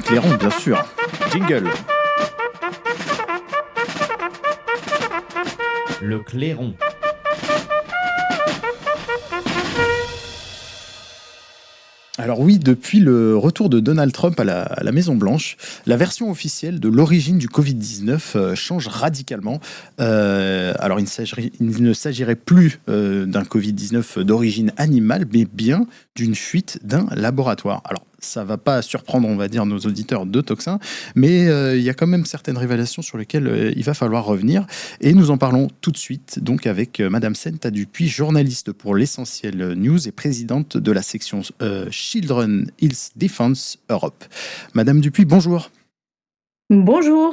Clairon, bien sûr. Jingle. Le clairon. Alors oui, depuis le retour de Donald Trump à la Maison-Blanche, la version officielle de l'origine du Covid-19 change radicalement. Alors il ne s'agirait plus d'un Covid-19 d'origine animale, mais bien d'une fuite d'un laboratoire. Alors ça va pas surprendre, on va dire, nos auditeurs de Toxin, mais il y a quand même certaines révélations sur lesquelles il va falloir revenir. Et nous en parlons tout de suite, donc avec Madame Senta Dupuis, journaliste pour l'Essentiel News et présidente de la section Children Health Defense Europe. Madame Dupuis, bonjour. Bonjour.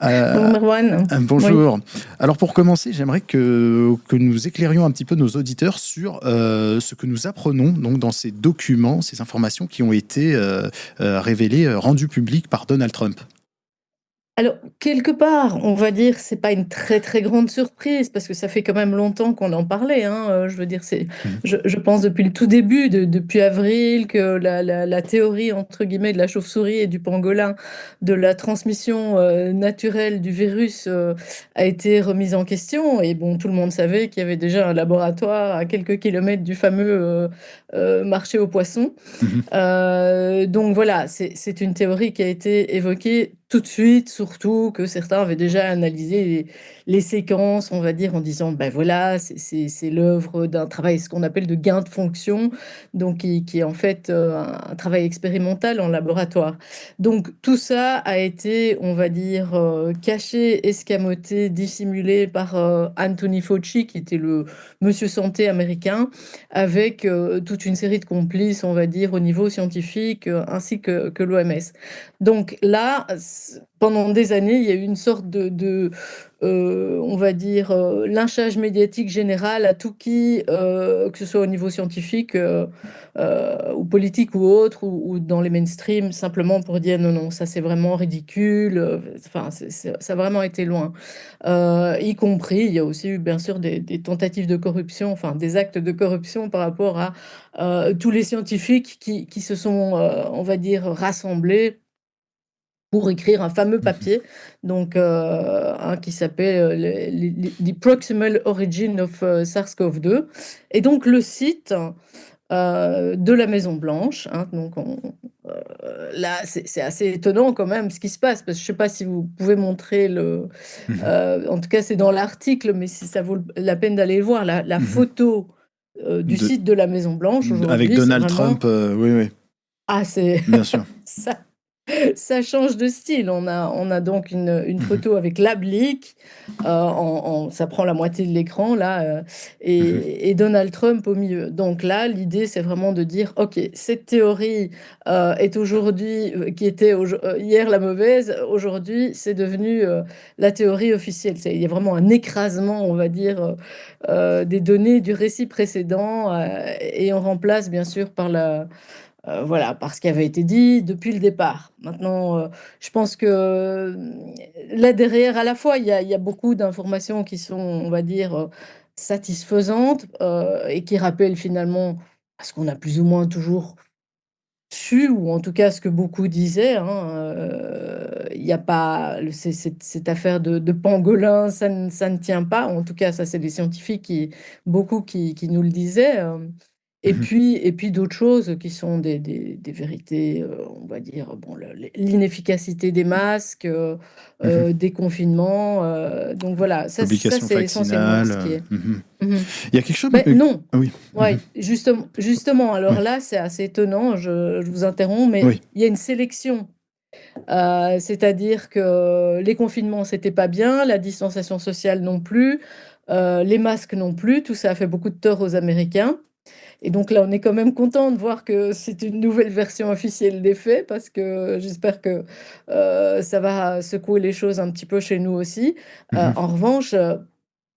Bonjour Merwan. Bonjour. Oui. Alors pour commencer, j'aimerais que nous éclairions un petit peu nos auditeurs sur ce que nous apprenons donc, dans ces documents, ces informations qui ont été révélées, rendues publiques par Donald Trump. Alors, quelque part, on va dire, c'est pas une très très grande surprise parce que ça fait quand même longtemps qu'on en parlait. Je veux dire, je pense depuis le tout début, depuis avril, que la théorie entre guillemets de la chauve-souris et du pangolin, de la transmission naturelle du virus, a été remise en question. Et bon, tout le monde savait qu'il y avait déjà un laboratoire à quelques kilomètres du fameux marché aux poissons. Donc voilà, c'est une théorie qui a été évoquée tout de suite, surtout que certains avaient déjà analysé les séquences, on va dire, en disant, ben voilà, c'est l'œuvre d'un travail, ce qu'on appelle de gain de fonction, donc qui est en fait un travail expérimental en laboratoire. Donc tout ça a été, on va dire, caché, escamoté, dissimulé par Anthony Fauci, qui était le monsieur santé américain, avec toute une série de complices, on va dire, au niveau scientifique, ainsi que l'OMS. Donc là, pendant des années, il y a eu une sorte on va dire, lynchage médiatique général à tout qui, que ce soit au niveau scientifique, ou politique ou autre, ou dans les mainstream, simplement pour dire non, non, ça c'est vraiment ridicule. Enfin, ça a vraiment été loin. Y compris, il y a aussi eu bien sûr des tentatives de corruption, enfin des actes de corruption par rapport à tous les scientifiques qui se sont, on va dire, rassemblés pour écrire un fameux papier, donc qui s'appelle The Proximal Origin of SARS-CoV-2. Et donc le site de la Maison Blanche, donc là c'est assez étonnant quand même ce qui se passe, parce que je ne sais pas si vous pouvez montrer en tout cas c'est dans l'article, mais si ça vaut la peine d'aller le voir, la photo du site de la Maison Blanche avec aujourd'hui, c'est Donald vraiment... Trump, oui, Ah, c'est... bien sûr. Ça change de style. On a donc une photo avec l'oblique, ça prend la moitié de l'écran là, et Donald Trump au milieu. Donc là, l'idée, c'est vraiment de dire, ok, cette théorie est aujourd'hui, qui était hier la mauvaise, aujourd'hui, c'est devenu la théorie officielle. Il y a vraiment un écrasement, on va dire, des données du récit précédent, et on remplace bien sûr par voilà, par ce qui avait été dit depuis le départ. Maintenant, je pense que là derrière, à la fois, il y a beaucoup d'informations qui sont, on va dire, satisfaisantes, et qui rappellent finalement à ce qu'on a plus ou moins toujours su, ou en tout cas ce que beaucoup disaient. Il y a pas cette affaire de pangolin, ça ne tient pas. En tout cas, ça, c'est les scientifiques beaucoup qui nous le disaient. Et puis d'autres choses qui sont des vérités, on va dire, bon, l'inefficacité des masques, des confinements, donc voilà, ça Publication c'est essentiellement ce vaccinale. qui est. Mmh. Il y a quelque chose... Mais non, oui. ouais, justement, alors Oui. là, c'est assez étonnant, je vous interromps, mais Oui. il y a une sélection. C'est-à-dire que les confinements, c'était pas bien, la distanciation sociale non plus, les masques non plus, tout ça a fait beaucoup de tort aux Américains. Et donc là, on est quand même content de voir que c'est une nouvelle version officielle des faits, parce que j'espère que ça va secouer les choses un petit peu chez nous aussi. En revanche,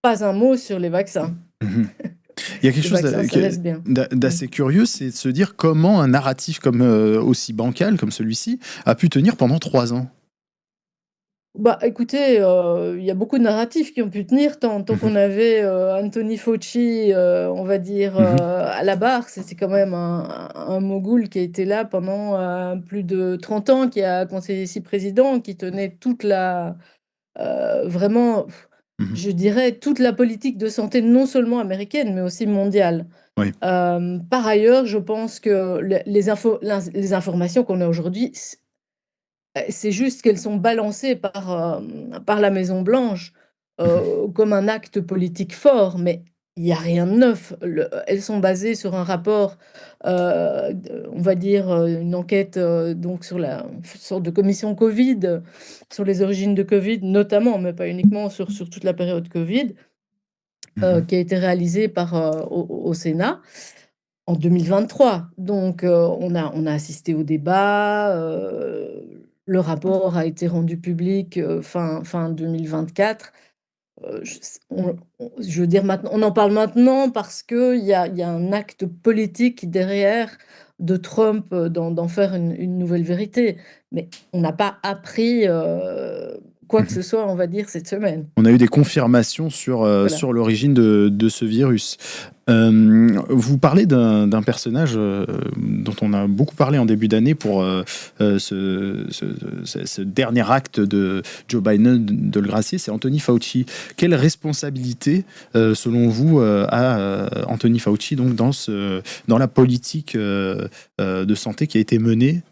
pas un mot sur les vaccins. Il y a quelque Les chose vaccins, ça reste bien. d'assez curieux, c'est de se dire comment un narratif comme aussi bancal comme celui-ci a pu tenir pendant 3 ans. Bah, écoutez, il y a beaucoup de narratifs qui ont pu tenir tant Mmh qu'on avait, Anthony Fauci, on va dire, mh. à la barre. C'est quand même un mogul qui a été là pendant, plus de 30 ans, qui a conseillé 6 présidents, qui tenait toute la, vraiment, Mmh. je dirais, toute la politique de santé, non seulement américaine, mais aussi mondiale. Oui. Par ailleurs, je pense que les informations qu'on a aujourd'hui, c'est juste qu'elles sont balancées par la Maison Blanche, Mmh. comme un acte politique fort, mais il y a rien de neuf. Elles sont basées sur un rapport, on va dire, une enquête, donc sur la une sorte de commission Covid, sur les origines de Covid notamment, mais pas uniquement, sur toute la période Covid, Mmh. qui a été réalisée au Sénat. En 2023, donc on a assisté au débat, le rapport a été rendu public, fin 2024. Je veux dire maintenant on en parle maintenant parce qu'il y a un acte politique derrière de Trump, d'en faire une nouvelle vérité. Mais on n'a pas appris, quoi que Mmh. ce soit, on va dire, cette semaine. On a eu des confirmations sur, Voilà. sur l'origine de ce virus. Vous parlez d'un personnage, dont on a beaucoup parlé en début d'année pour, ce dernier acte de Joe Biden de le gracier, c'est Anthony Fauci. Quelle responsabilité, selon vous, a, Anthony Fauci donc dans la politique, de santé qui a été menée,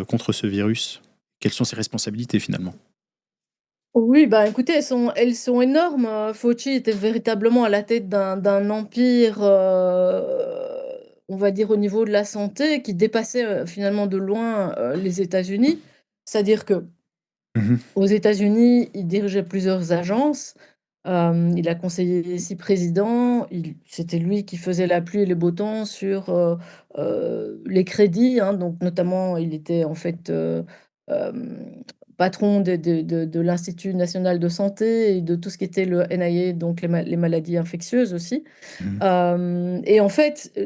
contre ce virus? Quelles sont ses responsabilités finalement? Oui, bah, écoutez, elles sont énormes. Fauci était véritablement à la tête d'un empire, on va dire au niveau de la santé qui dépassait, finalement de loin, les États-Unis. C'est-à-dire que Mmh. aux États-Unis, il dirigeait plusieurs agences, il a conseillé 6 présidents, c'était lui qui faisait la pluie et le beau temps sur, les crédits, hein, donc notamment il était en fait, patron de l'Institut national de santé et de tout ce qui était le NIH, donc les maladies infectieuses aussi. Mmh. Et en fait,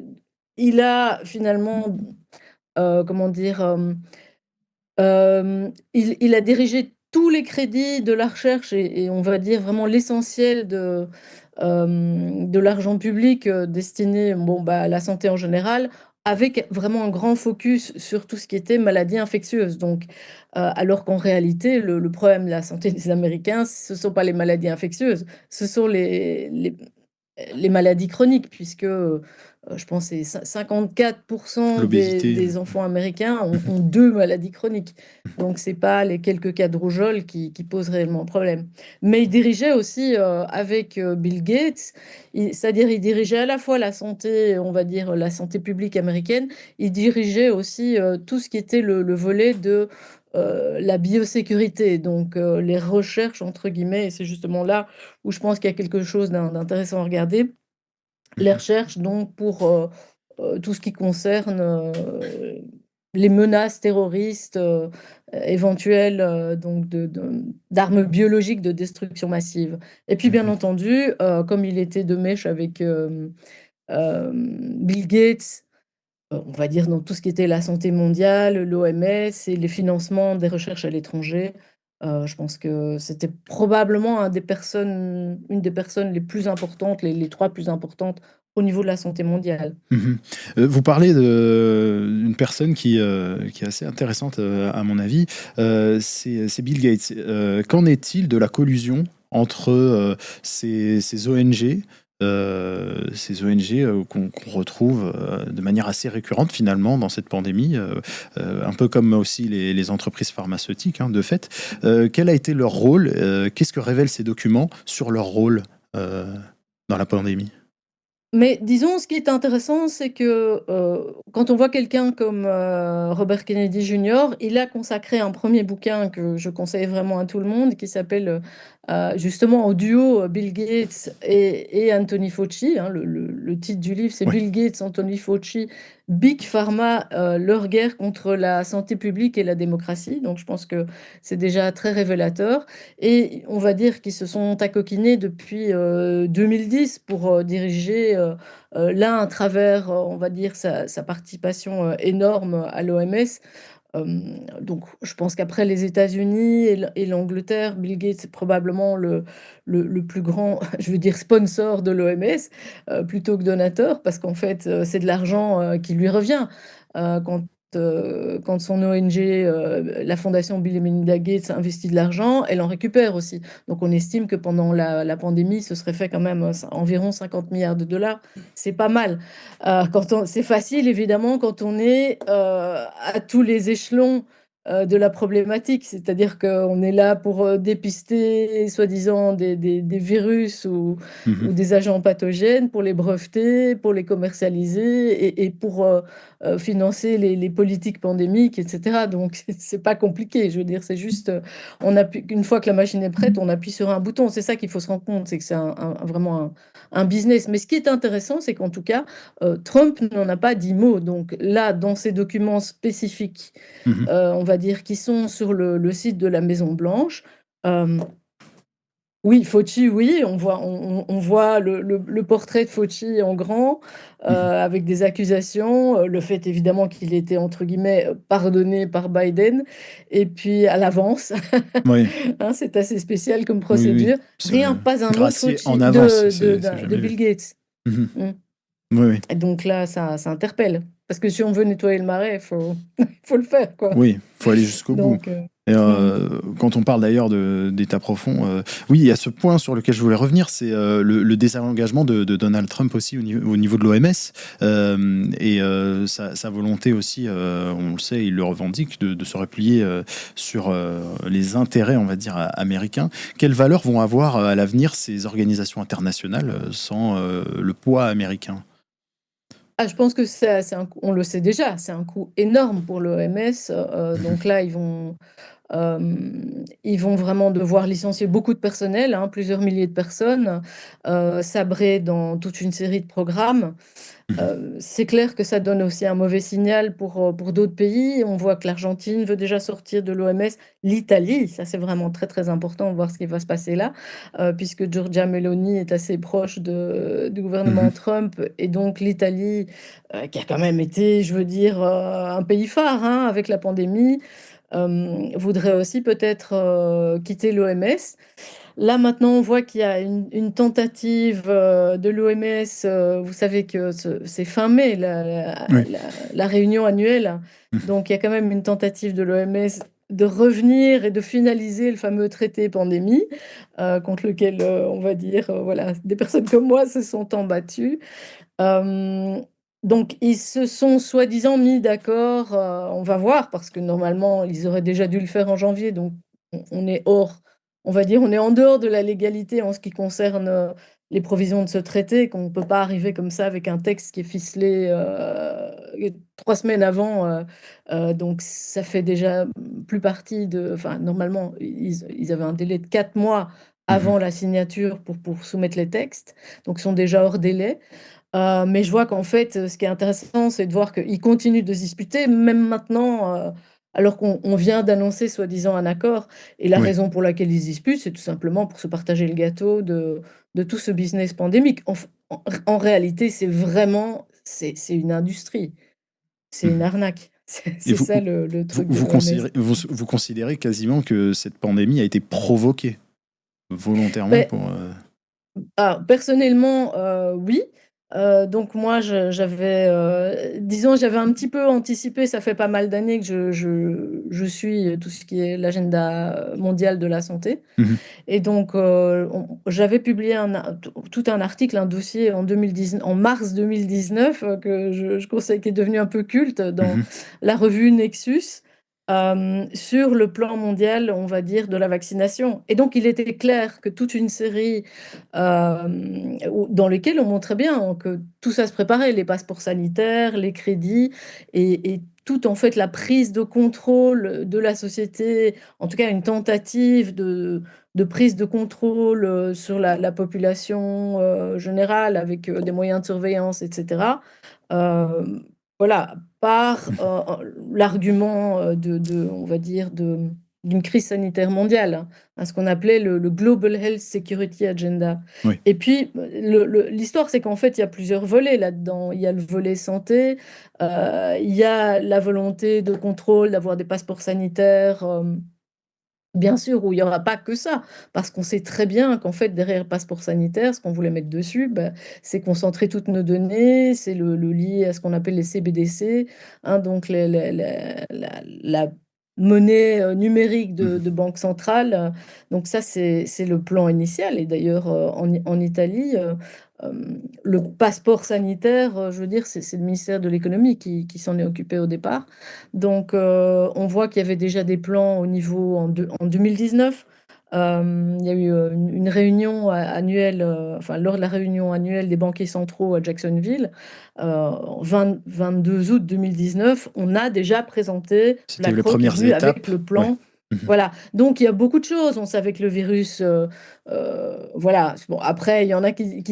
il a finalement, comment dire? Il a dirigé tous les crédits de la recherche et on va dire vraiment l'essentiel de l'argent public, destiné, bon, bah, à la santé en général, avec vraiment un grand focus sur tout ce qui était maladies infectieuses. Donc, alors qu'en réalité, le problème de la santé des Américains, ce ne sont pas les maladies infectieuses, ce sont les maladies chroniques puisque, je pense que c'est 54 des L'obésité. des enfants américains ont 2 maladies chroniques. Donc c'est pas les quelques cas de rougeole qui posent réellement problème. Mais il dirigeait aussi, avec, Bill Gates, c'est-à-dire il dirigeait à la fois la santé, on va dire, la santé publique américaine, il dirigeait aussi, tout ce qui était le volet de, la biosécurité, donc les «recherches» entre guillemets et c'est justement là où je pense qu'il y a quelque chose d'intéressant à regarder. Les Mmh. recherches donc pour, tout ce qui concerne, les menaces terroristes, éventuelles, donc d'armes biologiques de destruction massive. Et puis bien Mmh. entendu, comme il était de mèche avec, Bill Gates, on va dire dans tout ce qui était la santé mondiale, l'OMS et les financements des recherches à l'étranger. Je pense que c'était probablement une des personnes les plus importantes, les 3 plus importantes au niveau de la santé mondiale. Mmh. Vous parlez d'une personne qui est assez intéressante, à mon avis, c'est Bill Gates. Qu'en est-il de la collusion entre, ces ONG, qu'on retrouve, de manière assez récurrente finalement dans cette pandémie, un peu comme aussi les entreprises pharmaceutiques, hein, de fait. Quel a été leur rôle? Qu'est-ce que révèlent ces documents sur leur rôle, heu, dans la pandémie? Mais disons, ce qui est intéressant, c'est que, quand on voit quelqu'un comme, Robert Kennedy Jr., il a consacré un premier bouquin que je conseille vraiment à tout le monde qui s'appelle, justement au duo, Bill Gates et Anthony Fauci, hein. Le titre du livre, c'est Oui. Bill Gates, Anthony Fauci, Big Pharma, leur guerre contre la santé publique et la démocratie. Donc je pense que c'est déjà très révélateur. Et on va dire qu'ils se sont acoquinés depuis, 2010 pour, diriger, l'un à travers, on va dire sa participation, énorme à l'OMS, Donc, je pense qu'après les États-Unis et l'Angleterre, Bill Gates est probablement le plus grand, je veux dire, sponsor de l'OMS, plutôt que donateur, parce qu'en fait, c'est de l'argent qui lui revient. Quand, quand son ONG, la fondation Bill et Melinda Gates, investit de l'argent, elle en récupère aussi. Donc, on estime que pendant la pandémie, ce serait fait quand même environ 50 milliards de dollars. C'est pas mal. C'est facile, évidemment, quand on est à tous les échelons de la problématique. C'est-à-dire qu'on est là pour dépister, soi-disant, des virus ou Mhm. des agents pathogènes, pour les breveter, pour les commercialiser et pour financer les politiques pandémiques, etc. Donc, c'est pas compliqué. Je veux dire, c'est juste, une fois que la machine est prête, on appuie sur un bouton. C'est ça qu'il faut se rendre compte, c'est que c'est vraiment un business. Mais ce qui est intéressant, c'est qu'en tout cas, Trump n'en a pas dit mot. Donc là, dans ces documents spécifiques, Mhm. on va dire, qui sont sur le site de la Maison-Blanche, euh, oui, Fauci, oui, on voit le portrait de Fauci en grand, Mhm. avec des accusations, le fait évidemment qu'il était, entre guillemets, pardonné par Biden, et puis à l'avance, Oui, hein, c'est assez spécial comme oui, oui. procédure. Rien, pas un mot de Gracier en Fauci, avance, c'est de jamais Bill vu. Gates. Mhm. Mm. Oui, oui. Et donc là, ça interpelle. Parce que si on veut nettoyer le marais, il faut, faut le faire, quoi. Oui, faut aller jusqu'au bout. Donc, Et hmm. quand on parle d'ailleurs d'état profond, oui, il y a ce point sur lequel je voulais revenir, c'est le désengagement de Donald Trump aussi au niveau de l'OMS et sa volonté aussi, on le sait, il le revendique, de se replier sur les intérêts, on va dire, américains. Quelles valeurs vont avoir à l'avenir ces organisations internationales sans le poids américain? Ah, je pense que on le sait déjà, c'est un coût énorme pour l'OMS. Donc là, ils vont vraiment devoir licencier beaucoup de personnel, hein, plusieurs milliers de personnes, sabrer dans toute une série de programmes. C'est clair que ça donne aussi un mauvais signal pour d'autres pays. On voit que l'Argentine veut déjà sortir de l'OMS. L'Italie, ça c'est vraiment très très important de voir ce qui va se passer là, puisque Giorgia Meloni est assez proche du gouvernement Mhm. Trump. Et donc l'Italie, qui a quand même été, je veux dire, un pays phare, hein, avec la pandémie, voudrait aussi peut-être quitter l'OMS. Là, maintenant, on voit qu'il y a une tentative de l'OMS. Vous savez que c'est fin mai, Oui. la réunion annuelle. Donc, il y a quand même une tentative de l'OMS de revenir et de finaliser le fameux traité pandémie, contre lequel, on va dire, voilà, des personnes comme moi se sont en battues. Euh, donc, ils se sont soi-disant mis d'accord. On va voir, parce que normalement, ils auraient déjà dû le faire en janvier. Donc, on est hors, on va dire, on est en dehors de la légalité en ce qui concerne les provisions de ce traité, qu'on ne peut pas arriver comme ça avec un texte qui est ficelé 3 semaines avant. Donc, ça fait déjà plus partie de. Enfin, normalement, ils avaient un délai de 4 mois Mhm. avant la signature pour soumettre les textes. Donc, ils sont déjà hors délai. Mais je vois qu'en fait, ce qui est intéressant, c'est de voir qu'ils continuent de se disputer, même maintenant, alors qu'on vient d'annoncer soi-disant un accord. Et la Oui. raison pour laquelle ils se disputent, c'est tout simplement pour se partager le gâteau de tout ce business pandémique. En réalité, c'est une industrie, c'est une Mhm. arnaque. Et C'est ça le truc de vous l'OMS. considérez, vous considérez quasiment que cette pandémie a été provoquée volontairement Mais pour. personnellement, oui. Donc moi, disons, j'avais un petit peu anticipé, ça fait pas mal d'années que je suis tout ce qui est l'agenda mondial de la santé. Mhm. Et donc, j'avais publié tout un article, un dossier en mars 2019, que je conseille, qui est devenu un peu culte dans Mhm. la revue Nexus, sur le plan mondial, on va dire, de la vaccination. Et donc, il était clair que toute une série dans lesquelles on montrait bien que tout ça se préparait, les passeports sanitaires, les crédits, et toute en fait la prise de contrôle de la société, en tout cas une tentative de prise de contrôle sur la population générale avec des moyens de surveillance, etc. Voilà, par l'argument on va dire, d'une crise sanitaire mondiale, hein, ce qu'on appelait le Global Health Security Agenda. Oui. Et puis, l'histoire, c'est qu'en fait, il y a plusieurs volets là-dedans. Il y a le volet santé, il y a la volonté de contrôle, d'avoir des passeports sanitaires. Bien sûr, où il n'y aura pas que ça, parce qu'on sait très bien qu'en fait, derrière le passeport sanitaire, ce qu'on voulait mettre dessus, c'est concentrer toutes nos données, c'est le lier à ce qu'on appelle les CBDC, hein, donc la monnaie numérique Mhm. de banque centrale. Donc ça, c'est le plan initial. Et d'ailleurs, en Italie, euh, le passeport sanitaire, je veux dire, c'est le ministère de l'économie qui s'en est occupé au départ. Donc, on voit qu'il y avait déjà des plans au niveau en 2019. Il y a eu une réunion annuelle, enfin, lors de la réunion annuelle des banquiers centraux à Jacksonville, 22 août 2019, on a déjà présenté, C'était les BlackRock est premières venu étapes. avec le Ouais. plan. Mhm. Voilà, donc il y a beaucoup de choses. On savait que le virus, voilà. Bon, après, il y en a qui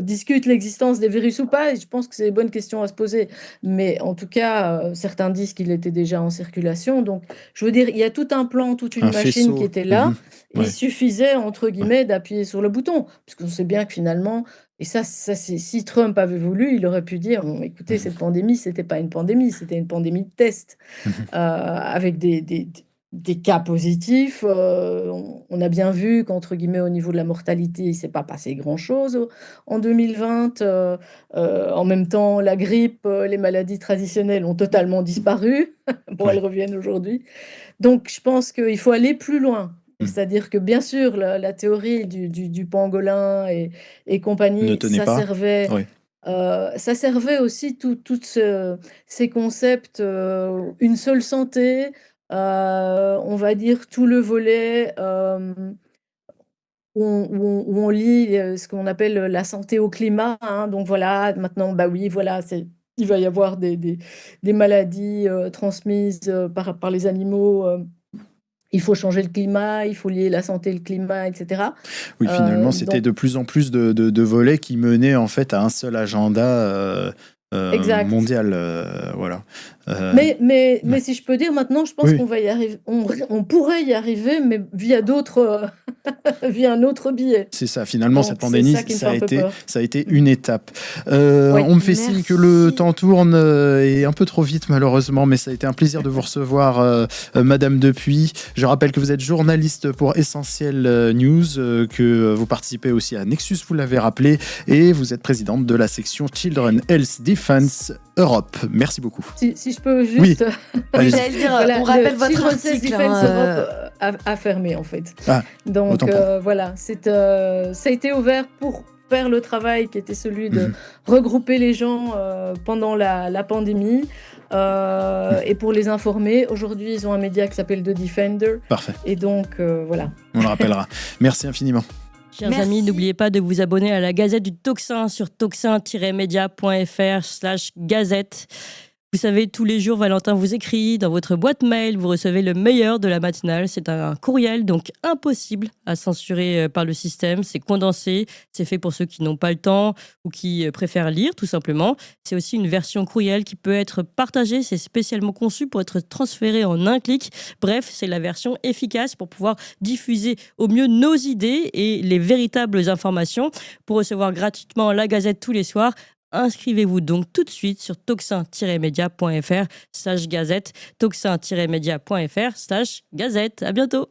discutent l'existence des virus ou pas, et je pense que c'est une bonne question à se poser. Mais en tout cas, certains disent qu'il était déjà en circulation. Donc, je veux dire, il y a tout un plan, toute une Un machine qui faisceau. était là. Mhm. Il Ouais. suffisait, entre Ouais. guillemets, d'appuyer sur le bouton. Parce qu'on sait bien que finalement, et ça c'est, si Trump avait voulu, il aurait pu dire, bon, écoutez, Mhm. cette pandémie, c'était pas une pandémie, c'était une pandémie de test, Mhm. avec des cas positifs. On a bien vu qu'entre guillemets, au niveau de la mortalité, il ne s'est pas passé grand-chose en 2020. En même temps, la grippe, les maladies traditionnelles ont totalement disparu. Bon, elles Ouais. reviennent aujourd'hui. Donc, je pense qu'il faut aller plus loin. Mhm. C'est-à-dire que, bien sûr, la théorie du pangolin et Ne compagnie, tenez pas. Oui. ça servait aussi toutes ces concepts, une seule santé, on va dire tout le volet où on lie ce qu'on appelle la santé au climat, hein. Donc voilà, maintenant, bah oui, voilà, il va y avoir des maladies transmises par les animaux. Il faut changer le climat, il faut lier la santé et le climat, etc. Oui, finalement, c'était Donc, de plus en plus de volets qui menaient en fait à un seul agenda exact. mondial. Voilà. Mais Ouais. si je peux dire maintenant, je pense Oui, qu'on va y arriver, on pourrait y arriver, mais via d'autres, via un autre biais. c'est ça. Finalement, cette Donc c'est pandémie, ça qui me fait un peu peur. ça a été Mm. une étape. Oui. On me fait signe que le Merci. temps tourne et un peu trop vite, malheureusement, mais ça a été un plaisir de vous recevoir, Madame Depuis. Je rappelle que vous êtes journaliste pour Essentiel News, que vous participez aussi à Nexus, vous l'avez rappelé, et vous êtes présidente de la section Children Health Defense Europe. Merci beaucoup. Si je peux Oui, juste, Oui, allez-y. j'allais le dire, voilà, on rappelle le votre Children's Health article. Defense Europe a fermé en fait. Ah, Donc autant pour moi. voilà, ça a été ouvert pour faire le travail qui était celui de Mhm. regrouper les gens pendant la pandémie et pour les informer. Aujourd'hui, ils ont un média qui s'appelle The Defender. Parfait, Et donc voilà. on le rappellera. Merci infiniment. Chers Merci. amis, n'oubliez pas de vous abonner à la Gazette du Tocsin sur toxin-media.fr/gazette. Vous savez, tous les jours, Valentin vous écrit dans votre boîte mail, vous recevez le meilleur de la matinale. C'est un courriel, donc impossible à censurer par le système. C'est condensé, c'est fait pour ceux qui n'ont pas le temps ou qui préfèrent lire, tout simplement. C'est aussi une version courriel qui peut être partagée. C'est spécialement conçu pour être transféré en un clic. Bref, c'est la version efficace pour pouvoir diffuser au mieux nos idées et les véritables informations. Pour recevoir gratuitement la Gazette tous les soirs, inscrivez-vous donc tout de suite sur toxin-media.fr/gazette, toxin-media.fr/gazette. À bientôt.